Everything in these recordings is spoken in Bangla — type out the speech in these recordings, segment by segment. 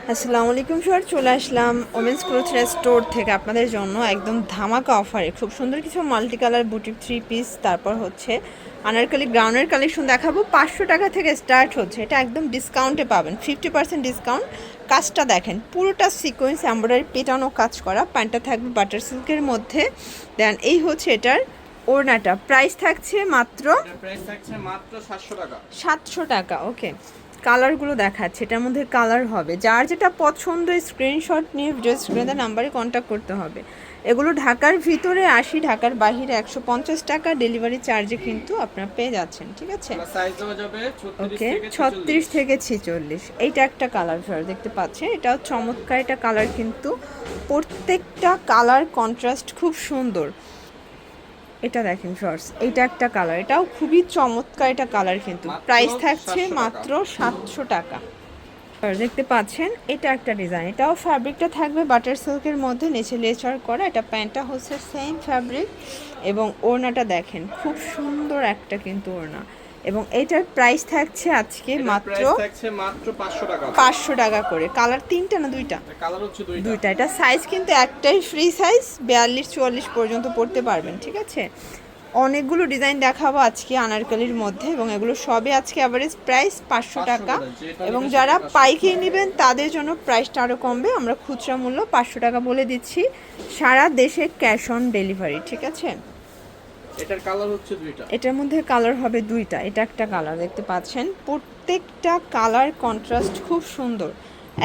আসসালামু আলাইকুম স্যার, চলে আসলাম ওমেন্স ক্লোথস স্টোর থেকে আপনাদের জন্য একদম ধামাকা অফারে খুব সুন্দর কিছু multi colour boutique three piece, তারপর হচ্ছে আনারকলি গ্রাউন্ডের কালেকশন দেখাবো। 500 টাকা থেকে স্টার্ট হচ্ছে, এটা একদম ডিসকাউন্টে পাবেন, 50% ডিসকাউন্ট। কাজটা দেখেন, পুরোটা সিকোয়েন্স এমব্রয়ডারি পেটানো কাজ করা, প্যান্টটা থাকবে বাটার সিল্কের মধ্যে। দেন এই হচ্ছে এটার ওড়নাটা, প্রাইস থাকছে মাত্র 700 টাকা। 700 টাকা। ওকে, কালারগুলো দেখাচ্ছে, এটার মধ্যে কালার হবে, যার যেটা পছন্দ স্ক্রিনশট নিয়ে ভিডিও স্ক্রিনের নাম্বারে কন্ট্যাক্ট করতে হবে। এগুলো ঢাকার ভিতরে 80, ঢাকার বাহিরে 150 টাকা ডেলিভারি চার্জে কিন্তু আপনারা পেয়ে যাচ্ছেন, ঠিক আছে? সাইজ দেওয়া যাবে 36 ওকে, থেকে 36 থেকে 46। এইটা একটা কালার ফেয়ার দেখতে পাচ্ছেন, এটাও চমৎকার, এটা কালার কিন্তু প্রত্যেকটা কালার কন্ট্রাস্ট খুব সুন্দর। এটা দেখেন শর্টস, এইটা একটা কালার, এটাও খুবই চমৎকার, এটা কালার কিন্তু প্রাইস থাকছে মাত্র 700 টাকা। আর দেখতে পাচ্ছেন এটা একটা ডিজাইন, এটাও ফ্যাব্রিকটা থাকবে বাটার সিল্কের মধ্যে, নিচে লেচার করা, এটা প্যান্টটা হচ্ছে সেম ফ্যাব্রিক এবং ওড়নাটা দেখেন খুব সুন্দর একটা কিন্তু ওড়না। এবং এটার প্রাইস থাকছে আজকে মাত্র 500 টাকা। 500 টাকা করে। কালার তিনটা না দুইটা? কালার হচ্ছে দুইটা। এটা সাইজ কিন্তু একটাই ফ্রি সাইজ, 42-44 পর্যন্ত পড়তে পারবেন, ঠিক আছে? অনেকগুলো ডিজাইন দেখাবো আজকে আনারকলির মধ্যে, এবং এগুলো সবে আজকে অ্যাভারেজ প্রাইস 500 টাকা। এবং যারা পাইকারি নেবেন তাদের জন্য প্রাইসটা আরও কমবে, আমরা খুচরা মূল্য 500 টাকা বলে দিচ্ছি, সারা দেশে ক্যাশ অন ডেলিভারি, ঠিক আছে? এটার কালার হচ্ছে দুইটা। এটার মধ্যে কালার হবে দুইটা, এটা একটা কালার দেখতে পাচ্ছেন, প্রত্যেকটা কালার কন্ট্রাস্ট খুব সুন্দর,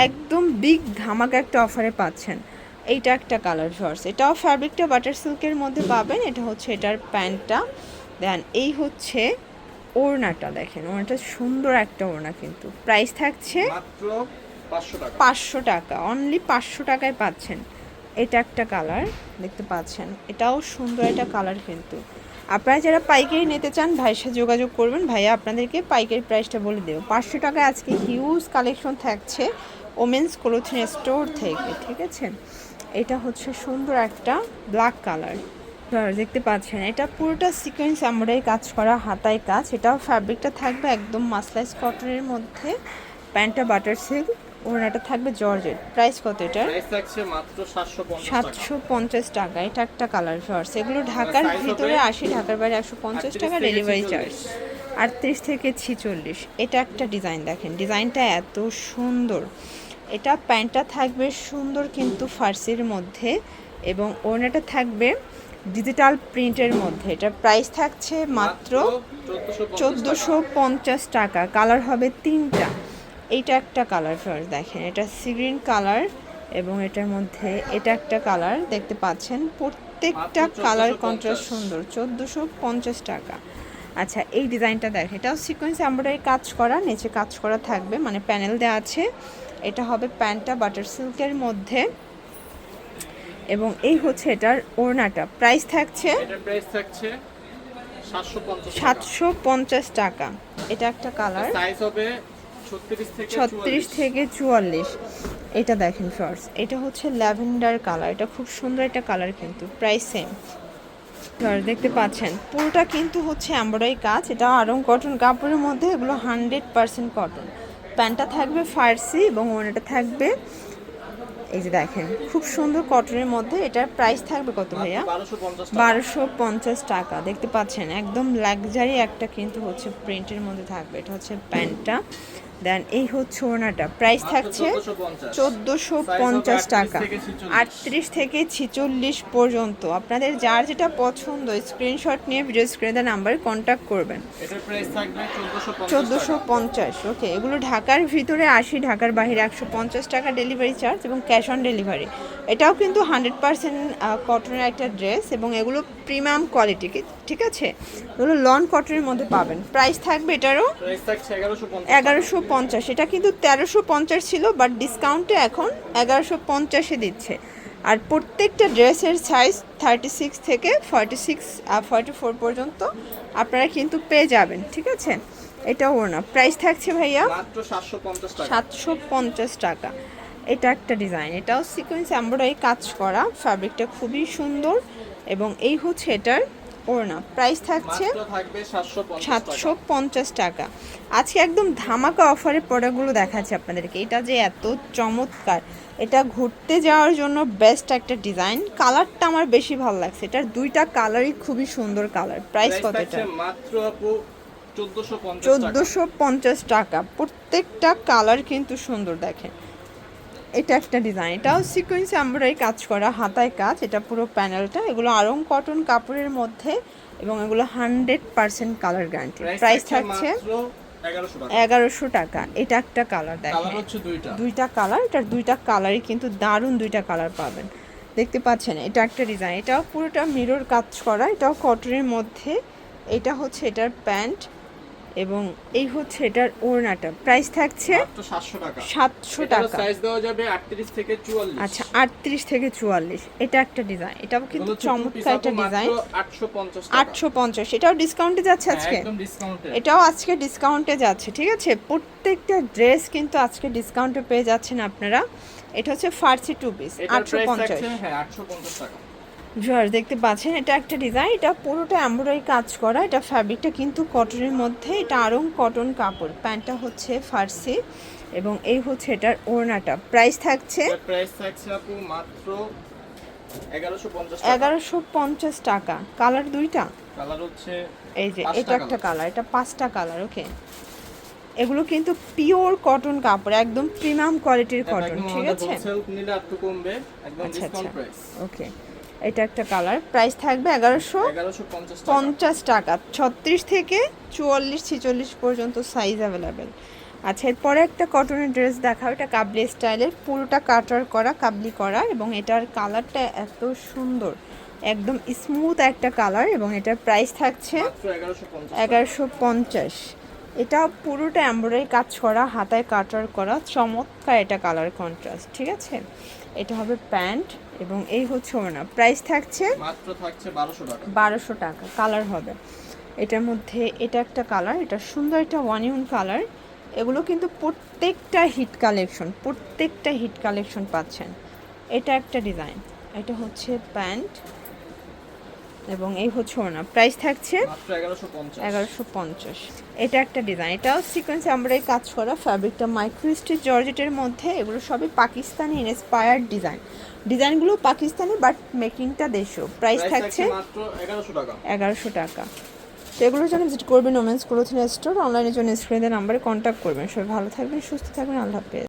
একদম বিগ ধামাকা একটা অফারে পাচ্ছেন। এইটা একটা কালার শর্টস, এটাও ফ্যাব্রিকটা বাটার সিল্কের মধ্যে পাবেন, এটা হচ্ছে এটার প্যান্টটা। দেন এই হচ্ছে ওড়নাটা, দেখেন ওড়নাটা সুন্দর একটা ওড়না, কিন্তু প্রাইস থাকছে মাত্র 500 টাকা। 500 টাকা, অনলি 500 টাকায় পাচ্ছেন। এটা একটা কালার দেখতে পাচ্ছেন, এটাও সুন্দর একটা কালার কিন্তু। আপনারা যারা পাইকারি নিতে চান ভাইয়ের সাথে যোগাযোগ করবেন, ভাইয়া আপনাদেরকে পাইকারি প্রাইসটা বলে দেবো। 500 টাকায় আজকে হিউজ কালেকশন থাকছে ওমেন্স ক্লোথিং স্টোর থেকে, ঠিক আছে? এটা হচ্ছে সুন্দর একটা ব্ল্যাক কালার দেখতে পাচ্ছেন, এটা পুরোটা সিকোয়েন্স এমব্রয়ডারি কাজ করা, হাতায় কাজ, এটাও ফ্যাব্রিকটা থাকবে একদম মাসলাইজ কটনের মধ্যে, প্যান্টটা বাটার সিল্ক, ওড়নাটা থাকবে জর্জেট। প্রাইস কত এটার? প্রাইস থাকছে মাত্র 750 টাকা। 750 টাকা। এটা একটা কালার শর্টস, এগুলো ঢাকার ভিতরে 80, ঢাকার বাইরে 150 টাকা ডেলিভারি চার্জ। 38 থেকে 46। এটা একটা ডিজাইন দেখেন, ডিজাইনটা এত সুন্দর, এটা প্যান্টটা থাকবে সুন্দর কিন্তু ফার্সির মধ্যে, এবং ওড়নাটা থাকবে ডিজিটাল প্রিন্টের মধ্যে। এটার প্রাইস থাকছে মাত্র 1450 টাকা। কালার হবে তিনটা। এইটা একটা কালার ফার্স্ট দেখেন, এটা সি গ্রিন কালার, এবং এটার মধ্যে এটা একটা কালার দেখতে পাচ্ছেন, প্রত্যেকটা কালার কন্ট্রাস্ট সুন্দর। 1450 টাকা। আচ্ছা, এই ডিজাইনটা দেখেন, এটাও সিকোয়েন্স এমব্রয়ডারি কাজ করা, নিচে কাজ করা থাকবে, মানে প্যানেল দেওয়া আছে। এটা হবে প্যান্টটা বাটার সিল্কের মধ্যে, এবং এই হচ্ছে এটার ওড়নাটা। প্রাইস থাকছে এটার প্রাইস থাকছে 750 টাকা। এটা একটা কালার, সাইজ হবে 36 থেকে 44। এটা দেখেন শর্টস, এটা হচ্ছে ল্যাভেন্ডার কালার, এটা খুব সুন্দর একটা কালার কিন্তু প্রাইস সেম। দেখতে পাচ্ছেন পুরোটা কিন্তু হচ্ছে এমব্রয়ডারি কাজ, এটা আরং কটন কাপড়ের মধ্যে, এগুলো 100% কটন। প্যান্টটা থাকবে ফার্সি এবং ওড়নাটা থাকবে, এই যে দেখেন খুব সুন্দর কটনের মধ্যে। এটার প্রাইস থাকবে কত ভাইয়া? 1250 টাকা। দেখতে পাচ্ছেন একদম লাক্সারি একটা কিন্তু হচ্ছে প্রিন্টের মধ্যে থাকবে। এটা হচ্ছে প্যান্টটা, দেন এই হচ্ছে ওড়নাটা, প্রাইস থাকছে 1450 টাকা। 38 থেকে 46 পর্যন্ত আপনাদের যার যেটা পছন্দ স্ক্রিনশট নিয়ে ভিডিও স্ক্রিনে নাম্বারে কন্ট্যাক্ট করবেন। এটার প্রাইস থাকবে 1450। ওকে, এগুলো ঢাকার ভিতরে 80, ঢাকার বাইরে 150 টাকা ডেলিভারি চার্জ এবং ক্যাশ অন ডেলিভারি। এটাও কিন্তু 100% কটনের একটা ড্রেস, এবং এগুলো প্রিমিয়াম কোয়ালিটি, ঠিক আছে? এগুলো লন কটনের মধ্যে পাবেন। প্রাইস থাকবে এটারও প্রাইস থাকছে 1150। এটা কিন্তু 1350 ছিল, বাট ডিসকাউন্টে এখন 1150-এ দিচ্ছে। আর প্রত্যেকটা ড্রেসের সাইজ 36 থেকে 44 পর্যন্ত আপনারা কিন্তু পেয়ে যাবেন, ঠিক আছে? এটাও ওড়না। প্রাইস থাকছে ভাইয়া মাত্র 750 টাকা। 750 টাকা। এটা একটা ডিজাইন, এটাও সিকোয়েন্স এমব্রয়ডারি কাজ করা, ফ্যাব্রিকটা খুবই সুন্দর, এবং এই হচ্ছে এটার ওড়না, প্রাইস থাকছে মাত্র থাকবে 750 টাকা। আজকে একদম ধামাকা অফারে প্রোডাক্টগুলো দেখাচ্ছি আপনাদেরকে। এটা যে এত চমৎকার, এটা ঘুরতে যাওয়ার জন্য বেস্ট একটা ডিজাইন। কালারটা আমার বেশি ভালো লাগছে, এটার দুইটা কালারই খুবই সুন্দর কালার। প্রাইস কত এটা? মাত্র আপু 1450 টাকা। 1450 টাকা। প্রত্যেকটা কালার কিন্তু সুন্দর, দেখেন। এটা একটা ডিজাইন, এটাও সিকোয়েন্স এমব্রয়ডারি কাজ করা, হাতায় কাজ, এটা পুরো প্যানেলটা। এগুলো আরং কটন কাপড়ের মধ্যে এবং এগুলো 100% কালার গ্যারান্টি। প্রাইস থাকছে 1100 টাকা। এটা একটা কালার, দেখেন কালার হচ্ছে দুইটা কালার, এটার দুইটা কালারই কিন্তু দারুণ, দুইটা কালার পাবেন, দেখতে পাচ্ছেন। এটা একটা ডিজাইন, এটাও পুরোটা মিরর কাজ করা, এটাও কটনের মধ্যে। এটা হচ্ছে এটার প্যান্ট এবং এই হচ্ছে এটার ওড়নাটা। প্রাইস থাকছে মাত্র 700 টাকা। 700 টাকা। সাইজ দেওয়া যাবে 38 থেকে 44। আচ্ছা, 38 থেকে 44। এটা একটা ডিজাইন, এটাও কিন্তু চমৎকার একটা ডিজাইন। 850 টাকা। 850। এটাও ডিসকাউন্টে যাচ্ছে আজকে। একদম ডিসকাউন্টে। এটাও আজকে ডিসকাউন্টে যাচ্ছে, ঠিক আছে। প্রত্যেকটা ড্রেস কিন্তু আজকে ডিসকাউন্টে পেয়ে যাচ্ছেন আপনারা। এটা হচ্ছে ফার্সি টু পিস, 850। হ্যাঁ 850 টাকা। ভিউয়ার্স দেখতে পাচ্ছেন, এটা একটা ডিজাইন, এটা পুরোটা এমব্রয়ডারি কাজ করা। এটা ফ্যাব্রিকটা কিন্তু কটনের মধ্যে, এটা আরং কটন কাপড়। প্যান্টটা হচ্ছে ফার্সি এবং এই হচ্ছে এটার ওড়নাটা। প্রাইস থাকছে আপু মাত্র 1150 টাকা। 1150 টাকা। কালার দুইটা, কালার হচ্ছে এই যে এটা একটা কালার, এটা 5টা কালার। ওকে, এগুলো কিন্তু পিওর কটন কাপড়, একদম প্রিমিয়াম কোয়ালিটির কটন, ঠিক আছে। হোলসেল নিলে একটু কমবে, একদম ডিসকাউন্ট প্রাইস। ওকে, এটা একটা কালার। প্রাইস থাকবে 1150 টাকা। 36 থেকে 44 46 পর্যন্ত সাইজ অ্যাভেলেবেল। আচ্ছা, এরপরে একটা কটনের ড্রেস দেখাও। এটা কাবলি স্টাইলের, পুরোটা কাটার করা, কাবলি করা এবং এটার কালারটা এত সুন্দর, একদম স্মুথ একটা কালার এবং এটার প্রাইস থাকছে 1150। এটা পুরোটা এমব্রয়ডারি কাজ করা, হাতায় কাটার করা, চমৎকার এটা কালার কন্ট্রাস্ট, ঠিক আছে। এটা হবে প্যান্ট এবং এই হচ্ছে ওড়না। প্রাইস থাকছে মাত্র থাকছে 1200 টাকা। 1200 টাকা। কালার হবে এটার মধ্যে, এটা একটা কালার, এটা সুন্দর, এটা ওয়ানিউন কালার। এগুলো কিন্তু প্রত্যেকটা হিট কালেকশন, প্রত্যেকটা হিট কালেকশন পাচ্ছেন। এটা একটা ডিজাইন, এটা হচ্ছে প্যান্ট এবং এই হচ্ছে ওড়না। প্রাইস থাকছে মাত্র 1150। 1150। এটা একটা ডিজাইন, এটাও সিকোয়েন্স এমব্রয়ডারি কাজ করা, ফ্যাব্রিকটা মাইক্রো স্টিচ জর্জেটের মধ্যে। এগুলো সবই পাকিস্তানি ইন্সপায়ার্ড ডিজাইন, ডিজাইনগুলো পাকিস্তানি বাট মেকিংটা দেশীয়। প্রাইস থাকছে মাত্র 1100 টাকা। 1100 টাকা। তো এগুলোর জন্য ভিজিট করবেন ওমেন্স ক্লোথিং স্টোর, অনলাইনের জন্য স্ক্রিনে নাম্বারে কন্ট্যাক্ট করবেন। সবাই ভালো থাকবেন, সুস্থ থাকবেন, আল্লাহ হাফেজ।